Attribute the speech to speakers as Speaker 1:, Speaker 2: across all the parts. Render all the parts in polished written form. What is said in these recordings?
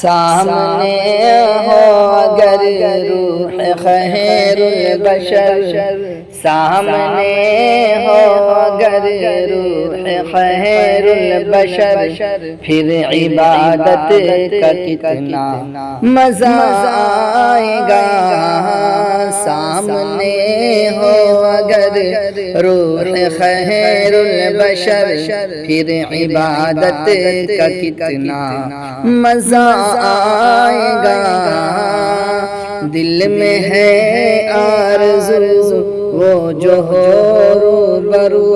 Speaker 1: سامنے ہو اگر روح خیر البشر، سامنے ہو اگر روح خیر البشر، پھر عبادت کا کتنا مزہ آئے گا۔ سامنے ہو اگر روح خیر البشر، پھر عبادت کا کتنا مزہ آئے گا۔ دل میں ہے آرزو وہ جو ہو روبرو،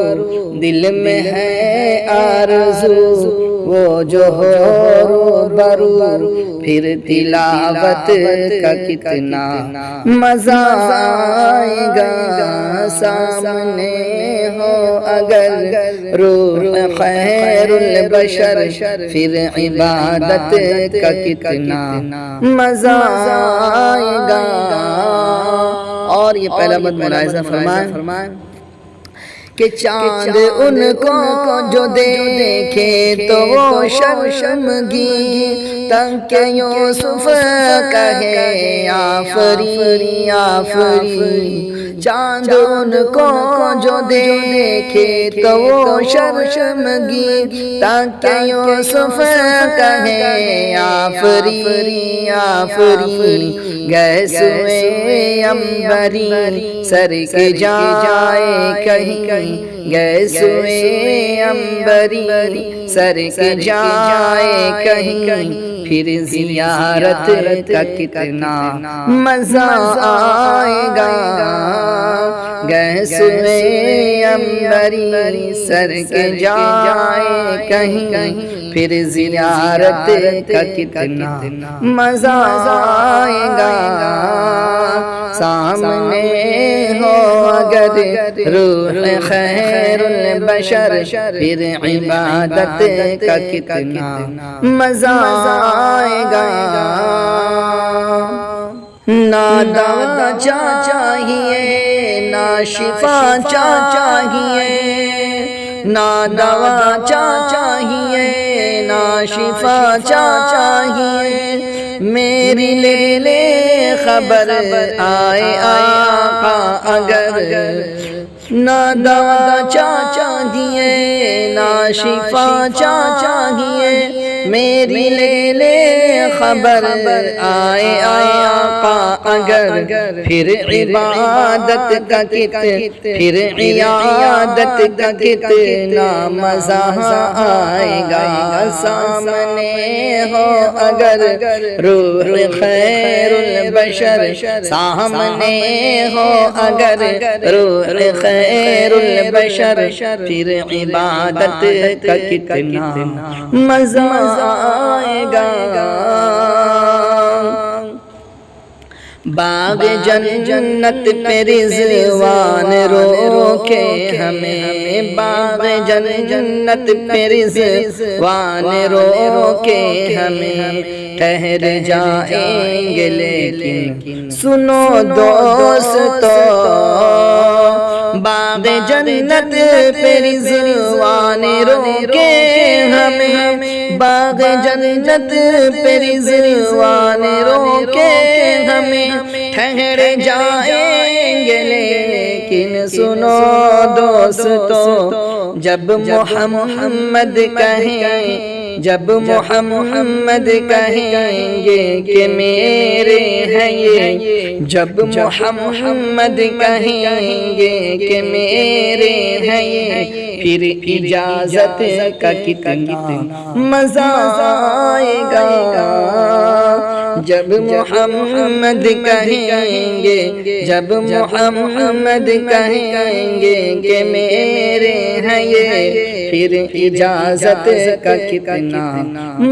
Speaker 1: دل میں ہے آرزو وہ جو ہو روبرو، پھر تلاوت کا کتنا مزہ آئے گا۔ سامنے ہو اگر روح خیر البشر، پھر عبادت کا کتنا مزہ آئے گا۔ اور یہ پہلا بات ملاحظہ فرمائیں کہ چاند ان کو جو دیکھے تو وہ شرمگی، تک یوسف کہے آفرین آفرین۔ چاند ان کو جو دیکھے تو وہ شرمگی، تک یوسف کہے آفرین آفرین۔ گئے سوئے عنبری سر کے جائے کہیں، گئے سوئے عنبری سر کے جائے کہیں، پھر زیارت کا کتنا مزہ آئے گا۔ گئے سوئے عنبری سر کے جائے کہیں، پھر زیارت کا کتنا مزہ آئے گا۔ سامنے ہو اگر روح خیر البشر، پھر عبادت کا کتنا مزہ آئے گا۔ نہ دوا چاہیے نہ شفا چاہیے، نہ دوا چاہیے نہ شفا چاہیے، میری لے خبر آئے آقا اگر۔ نہ دوا چاہیے نہ شفا چاہیے، میری لے خبر آئے آقا اگر، پھر عبادت کا پھر عیادت کا کتنا مزہ آئے گا۔ سامنے ہو اگر روح خیر البشر، سامنے ہو اگر روح خیر البشر، پھر عبادت کا کتنا مزہ آئے گا۔ باغ جنت پہ رضوان روکے ہمیں، باغ جنت پہ رضوان روکے ہمیں، ٹھہر جائیں گے لیکن سنو دوستو، باغ جنت پہ رضوان روکے ہمیں، باغ جنت پہ رضوان روکے ہمیں، ٹھہر جائیں گے لیکن سنو دوستو، جب محمد کہیں، جب محمد کہیں گے کہ میرے ہیں یہ، جب محمد کہیں گے کہ میرے ہیں یہ، پھر اجازت کا کتنا مزہ آئے گا۔ جب محمد کہیں گے، جب محمد کہیں گے کہ میرے ہیں یہ، پھر اجازت کا کتنا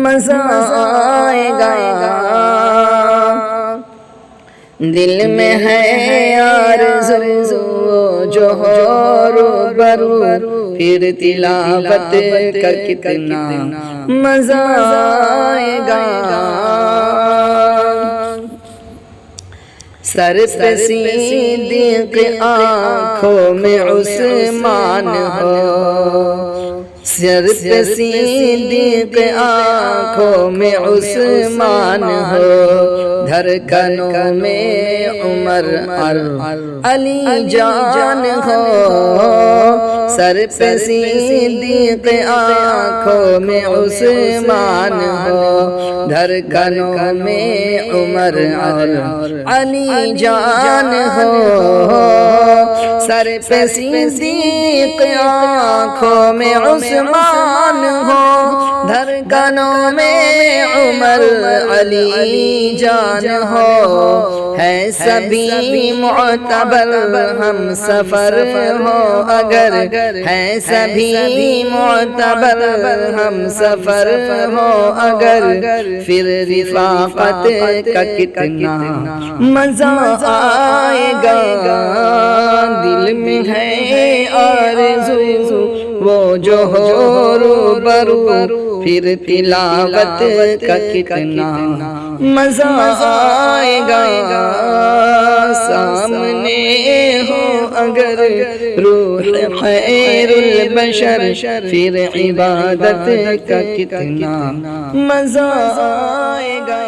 Speaker 1: مزہ آئے گا۔ دل میں ہے آرزو جو ہو روبرو، پھر تلاوت کا کتنا مزہ آئے گا۔ سر پہ صدیق آنکھوں میں عثمان ہو، سر پہ صدیق آنکھوں میں عثمان ہو، دھڑکنوں میں عمر اور علی جان ہو، سر پہ صدیق آنکھوں میں عثمان ہو، دھڑکنوں میں عمر اور علی جان ہو، سر پہ صدیق آنکھوں میں عثمان ہو، دھڑکنوں میں عمر علی جان ہو، ہے سبھی معتبر ہم سفر ہو اگر، ہے سبھی معتبر ہم سفر ہو اگر، پھر رفاقت کا کتنا مزہ آئے گا، دل میں ہے آرزو وہ جو ہو روبرو، پھر تلاوت کا کتنا مزہ آئے گا، سامنے ہو اگر روح خیر البشر، پھر عبادت کا کتنا مزہ آئے گا۔